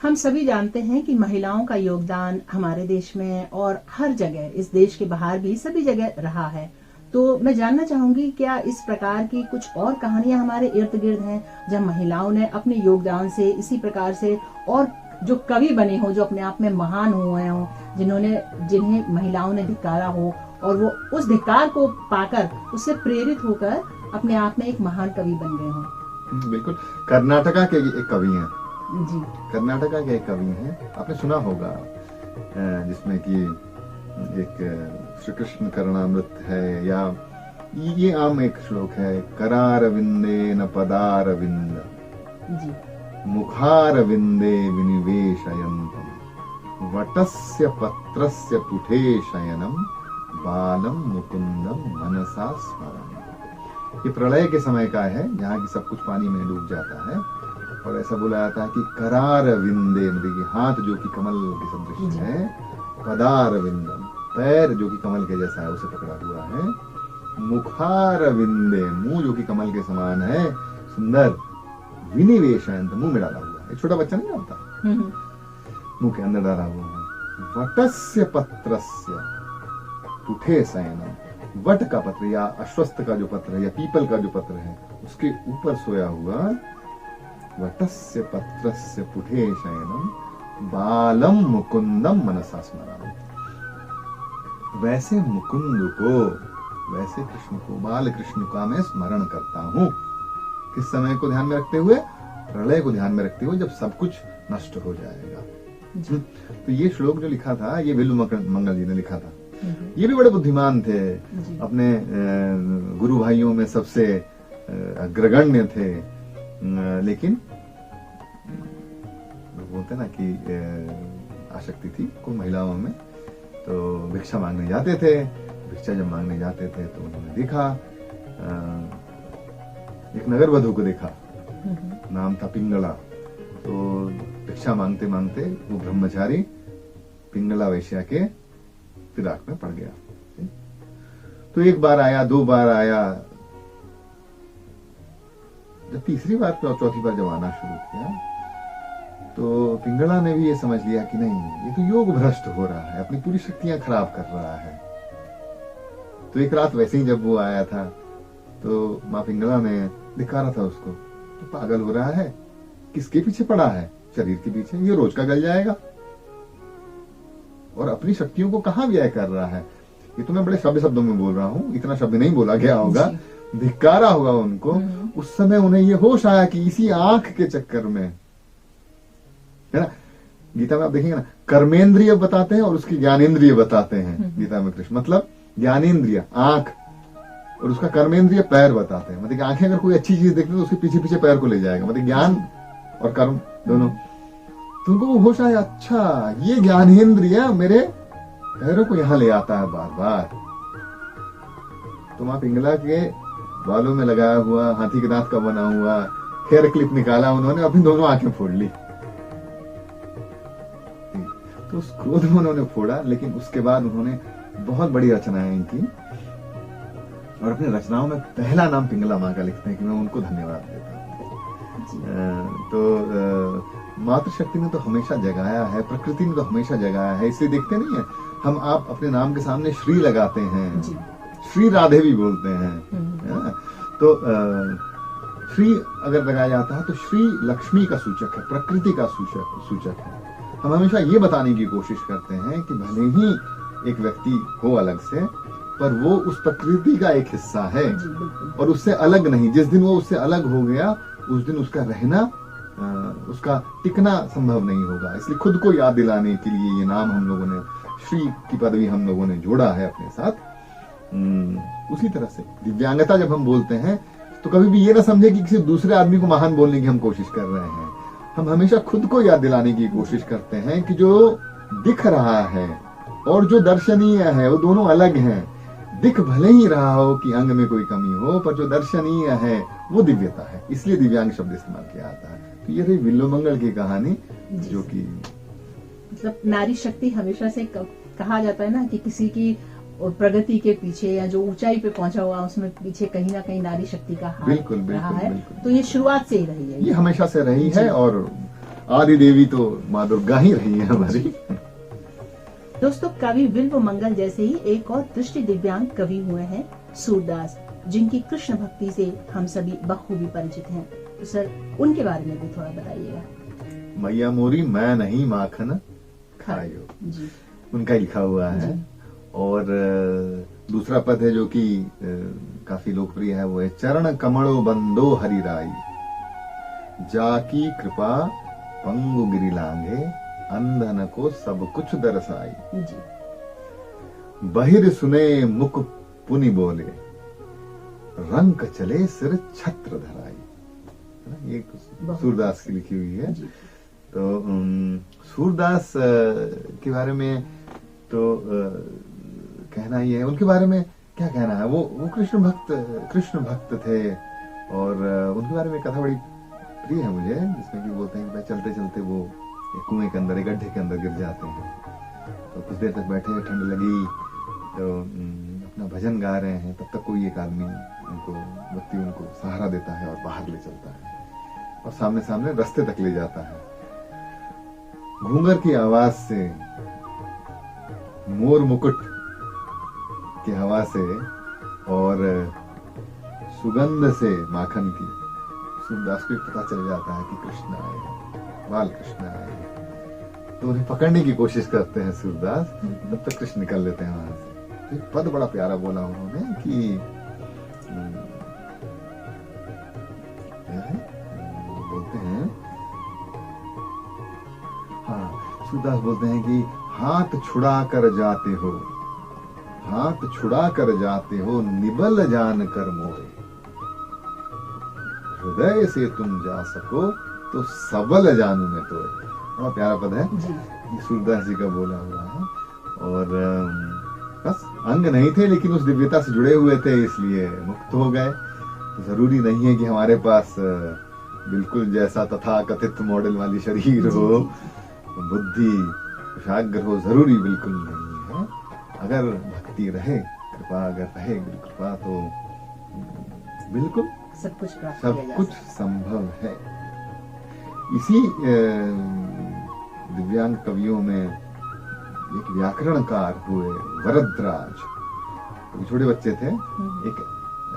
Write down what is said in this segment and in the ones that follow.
हम सभी जानते हैं कि महिलाओं का योगदान हमारे देश में और हर जगह, इस देश के बाहर भी सभी जगह रहा है। तो मैं जानना चाहूंगी, क्या इस प्रकार की कुछ और कहानियां हमारे इर्द गिर्द हैं जब महिलाओं ने अपने योगदान से इसी प्रकार से और जो कवि बने हो, जो अपने आप में महान हुए हों, जिन्हें महिलाओं ने धिक्कारा हो और वो उस धिक्कार को पाकर उससे प्रेरित होकर अपने आप में एक महान कवि बन गए हों? बिल्कुल। कर्नाटका के एक कवि हैं जी। कर्नाटका के एक कवि हैं, आपने सुना होगा, जिसमें कि एक श्री कृष्ण करणामृत है, या ये आम एक श्लोक है, करारविंदे न पदारविंद जी। मुखारविंदे विनिवेशयन्तम् वटस्य पत्रस्य पुटे शयनम बालम मुकुंदम मनसा स्मरन्। ये प्रलय के समय का है, जहाँ की सब कुछ पानी में डूब जाता है, और ऐसा बोला जाता है कि करार विंदे, मतलब कि हाथ जो कि कमल के सदृश है, पदार विंदम, पैर जो कि कमल के जैसा है उसे पकड़ा हुआ है, मुखार विंदे, मुंह जो कि कमल के समान है, सुंदर, विनिवेशयंत, मुंह में डाला हुआ है, एक छोटा बच्चा नहीं होता, मुंह के अंदर डाला हुआ है, वटस्य पत्रस्य पुटे शयनम, वट का पत्र या अश्वत्थ का जो पत्र है या पीपल का जो पत्र है उसके ऊपर सोया हुआ, वटस्य पत्रस्य पुटे शयनम बालम मुकुंदम मनसा स्मरामि। वैसे मुकुंद को, वैसे कृष्ण को, बाल कृष्ण का मैं स्मरण करता हूँ। किस समय को ध्यान में रखते हुए? प्रलय को ध्यान में रखते हुए, जब सब कुछ नष्ट हो जाएगा। तो ये श्लोक जो लिखा था, ये विल्लू मंगल जी ने लिखा था। ये भी बड़े बुद्धिमान थे, अपने गुरु भाइयों में सबसे अग्रगण्य थे, लेकिन बोलते ना कि आसक्ति थी कुछ महिलाओं में, तो भिक्षा मांगने जाते थे। भिक्षा जब मांगने जाते थे तो उन्होंने देखा, एक नगर वधू को देखा, नाम था पिंगला। तो भिक्षा मांगते मांगते वो ब्रह्मचारी पिंगला वैश्या के फिराक में पड़ गया। तो एक बार आया, दो बार आया, जब तीसरी बार चौथी बार जब आना शुरू किया तो पिंगला ने भी ये समझ लिया कि नहीं, ये तो योग भ्रष्ट हो रहा है, अपनी पूरी शक्तियां खराब कर रहा है। तो एक रात वैसे ही जब वो आया था तो माँ पिंगला ने धिक्कारा था उसको, तो पागल हो रहा है, किसके पीछे पड़ा है? शरीर के पीछे, ये रोज का गल जाएगा, और अपनी शक्तियों को कहाँ व्यय कर रहा है। ये तो मैं बड़े शब्दों में बोल रहा हूँ, इतना शब्द नहीं बोला गया होगा, धिक्कारा होगा उनको। उस समय उन्हें ये होश आया कि इसी आंख के चक्कर में, है ना, गीता में आप देखेंगे ना, कर्मेंद्रिय बताते हैं और उसकी ज्ञानेंद्रिय बताते हैं गीता में कृष्ण। मतलब ज्ञानेंद्रिय आंख और उसका कर्मेंद्रिय पैर बताते हैं। मतलब आंखें अगर कोई अच्छी चीज देखते हैं तो उसके पीछे पीछे पैर को ले जाएगा, मतलब ज्ञान और कर्म दोनों। तो उनको वो होश आया, अच्छा ये ज्ञानेंद्रिय मेरे पैरों को यहां ले आता है बार बार। तो माँ पिंगला के बालों में लगाया हुआ हाथी के दांत का बना हुआ हेयर क्लिप निकाला उन्होंने, अपनी दोनों आंखें फोड़ ली। तो उस क्रोध में उन्होंने फोड़ा, लेकिन उसके बाद उन्होंने बहुत बड़ी रचनाएं की, और अपनी रचनाओं में पहला नाम पिंगला माँ का लिखते हैं कि मैं उनको धन्यवाद देता हूँ। तो मातृशक्ति ने तो हमेशा जगाया है, प्रकृति ने तो हमेशा जगाया है। इसलिए देखते नहीं है हम, आप अपने नाम के सामने श्री लगाते हैं, श्री राधे भी बोलते हैं। तो श्री अगर लगाया जाता है तो श्री लक्ष्मी का सूचक है, प्रकृति का सूचक है। हम हमेशा ये बताने की कोशिश करते हैं कि भले ही एक व्यक्ति हो अलग से, पर वो उस प्रकृति का एक हिस्सा है और उससे अलग नहीं। जिस दिन वो उससे अलग हो गया, उस दिन उसका रहना, उसका टिकना संभव नहीं होगा। इसलिए खुद को याद दिलाने के लिए ये नाम हम लोगों ने, श्री की पदवी हम लोगों ने जोड़ा है अपने साथ। उसी तरह से दिव्यांगता जब हम बोलते हैं तो कभी भी ये ना समझे कि किसी दूसरे आदमी को महान बोलने की हम कोशिश कर रहे हैं। हम हमेशा खुद को याद दिलाने की कोशिश करते हैं कि जो दिख रहा है और जो दर्शनीय है वो दोनों अलग हैं। दिख भले ही रहा हो कि अंग में कोई कमी हो, पर जो दर्शनीय है वो दिव्यता है। इसलिए दिव्यांग शब्द इस्तेमाल किया जाता है। तो ये रही विल्लू मंगल की कहानी, जो कि मतलब नारी शक्ति हमेशा से कहा जाता है ना कि किसी की प्रगति के पीछे या जो ऊंचाई पे पहुंचा हुआ उसमें पीछे कहीं ना कहीं नारी शक्ति का हाथ रहा है। तो ये शुरुआत से ही रही है, ये हमेशा से रही है। और आदि देवी तो माँ दुर्गा ही रही है हमारी। दोस्तों, कवि बिल्व मंगल जैसे ही एक और दृष्टि दिव्यांग कवि हुए हैं सूरदास, जिनकी कृष्ण भक्ति से हम सभी बखूबी परिचित हैं। तो सर, उनके बारे में भी थोड़ा बताइएगा। मैया मोरी मैं नहीं माखन खायो, जी, उनका लिखा हुआ है। और दूसरा पद है जो कि काफी लोकप्रिय है, वो है चरण कमलो बंदो हरि राई, जाकी कृपा पंगु गिरि लांघे, अंधन को सब कुछ दरसाई। जी, बहिर सुने मुख पुनि बोले, रंक चले सिर छत्र धराई। ये सूरदास की लिखी हुई है। तो सूरदास के बारे में तो कहना ही है, उनके बारे में क्या कहना है, वो कृष्ण भक्त थे। और उनके बारे में कथा बड़ी प्रिय है मुझे, जिसमें कि बोलते हैं कि चलते चलते वो एक कुएं के अंदर, एक गड्ढे के अंदर गिर जाते हैं। तो कुछ देर तक बैठे, ठंड लगी, तो अपना भजन गा रहे हैं, तब तक कोई एक आदमी व्यक्ति उनको सहारा देता है और बाहर ले चलता है और सामने सामने रास्ते तक ले जाता है। घूंगर की आवाज से, मोर मुकुट की हवा से और सुगंध से माखन की, सूरदास को पता चल जाता है कि कृष्ण आए, बाल कृष्ण आए। तो उन्हें पकड़ने की कोशिश करते हैं सूरदास, तब तक कृष्ण निकल लेते हैं वहां से। तो एक पद बड़ा प्यारा बोला उन्होंने कि बोलते हैं, हाँ, सूरदास बोलते हैं कि हाथ छुड़ा कर जाते हो, हाथ छुड़ा कर जाते हो, निबल जान कर मोहे, हृदय से तुम जा सको तो सबल जानू में तो। बड़ा प्यारा पद है, ये सूरदास जी का बोला हुआ है। और बस अंग नहीं थे, लेकिन उस दिव्यता से जुड़े हुए थे, इसलिए मुक्त हो गए। तो जरूरी नहीं है कि हमारे पास बिल्कुल जैसा तथा कथित मॉडल वाली शरीर हो, बुद्धि कुशाग्र हो, जरूरी बिल्कुल नहीं है। अगर भक्ति रहे, कृपा अगर रहे, गुरु कृपा, तो बिल्कुल सब कुछ संभव है। इसी दिव्यांग कवियों में एक व्याकरणकार हुए वरदराज, छोटे बच्चे थे, एक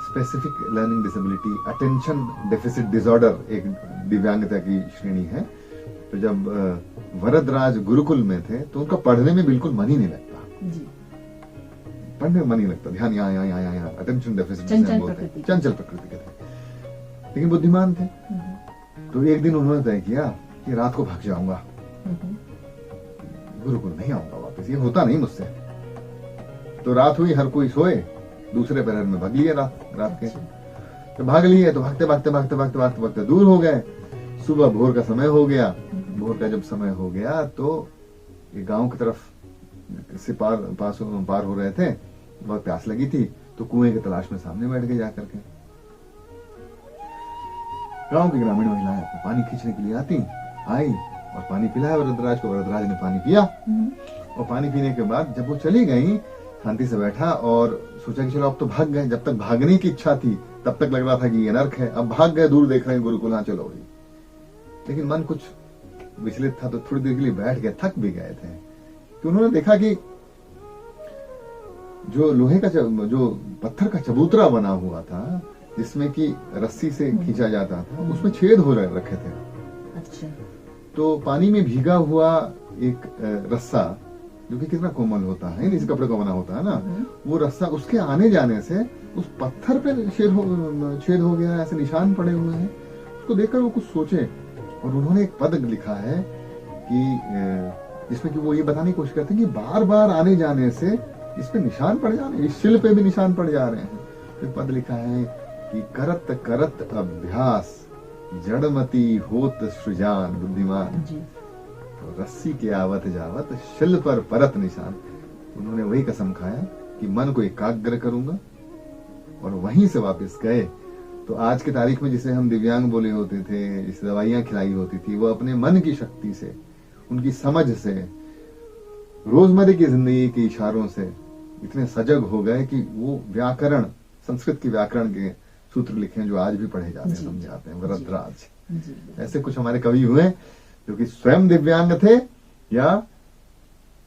specific learning disability, attention deficit disorder एक दिव्यांगता की श्रेणी है। तो जब वरदराज गुरुकुल में थे तो उनका पढ़ने में बिल्कुल मन ही नहीं लगता, पढ़ने में मन ही लगता, ध्यान यहाँ, अटेंशन डेफिसिट चंचल प्रकृति के थे, लेकिन बुद्धिमान थे। तो एक दिन उन्होंने तय किया कि रात को भाग जाऊंगा, गुरुकुल नहीं आऊंगा वापस, ये होता नहीं मुझसे। तो रात हुई, हर कोई सोए, दूसरे पहर में भाग लिए रात के। तो भाग लिए, तो भागते दूर हो गए। सुबह भोर का समय हो गया। भोर का जब समय हो गया तो ये गांव की तरफ से पार हो रहे थे, बहुत प्यास लगी थी, तो कुएं की तलाश में सामने बैठ गए जाकर के। गांव की ग्रामीण महिलाएं पानी खींचने के लिए आई और पानी पिलाया वरदराज को। वरदराज ने पानी पिया और पानी पीने के बाद जब वो चली गई, शांति से बैठा और सोचा कि चलो अब तो भाग गए। जब तक भागने की इच्छा थी तब तक लग रहा था कि ये नर्क है, अब भाग गए, दूर देख रहे हैं गुरुकुल, हाँ चलो भाई। लेकिन मन कुछ विचलित था, तो थोड़ी देर के लिए बैठ गए, थक भी गए थे। तो उन्होंने देखा कि जो लोहे का जो पत्थर का चबूतरा बना हुआ था, जिसमें कि रस्सी से खींचा जाता था, उसमें छेद हो रखे थे। अच्छा। तो पानी में भीगा हुआ एक रस्सा, जो कि कितना कोमल होता है, इस कपड़े का बना होता है ना, वो रस्सा उसके आने जाने से उस पत्थर पे छेद हो गया, ऐसे निशान पड़े हुए हैं। उसको देखकर वो कुछ सोचे और उन्होंने एक पद लिखा है कि जिसमें कि वो ये बताने की कोशिश करते हैं कि बार बार आने जाने से इस पे निशान पड़ जा रहे हैं, इस शिल पे भी निशान पड़ जा रहे हैं। तो पद लिखा है कि करत करत अभ्यास जड़मती होत सृजान बुद्धिमान, तो रस्सी के आवत जावत शिल पर परत निशान। उन्होंने वही कसम खाया कि मन को एकाग्र करूंगा, और वहीं से वापस गए। तो आज की तारीख में जिसे हम दिव्यांग बोले होते थे, जिसे दवाइयां खिलाई होती थी, वो अपने मन की शक्ति से, उनकी समझ से, रोजमर्रा की जिंदगी के इशारों से इतने सजग हो गए कि वो व्याकरण, संस्कृत की व्याकरण के सूत्र लिखे हैं जो आज भी पढ़े जाते हैं, समझाते हैं। वरदराज ऐसे कुछ हमारे कवि हुए जो कि स्वयं दिव्यांग थे या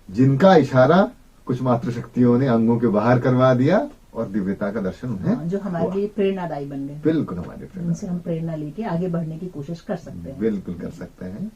जिनका इशारा कुछ मातृशक्तियों ने अंगों के बाहर करवा दिया और दिव्यता का दर्शन उन्हें जो हमारे लिए प्रेरणादायी बन गए। बिल्कुल हमारे प्रेरणा उनसे हम प्रेरणा लेके आगे बढ़ने की कोशिश कर सकते हैं। बिल्कुल कर सकते हैं।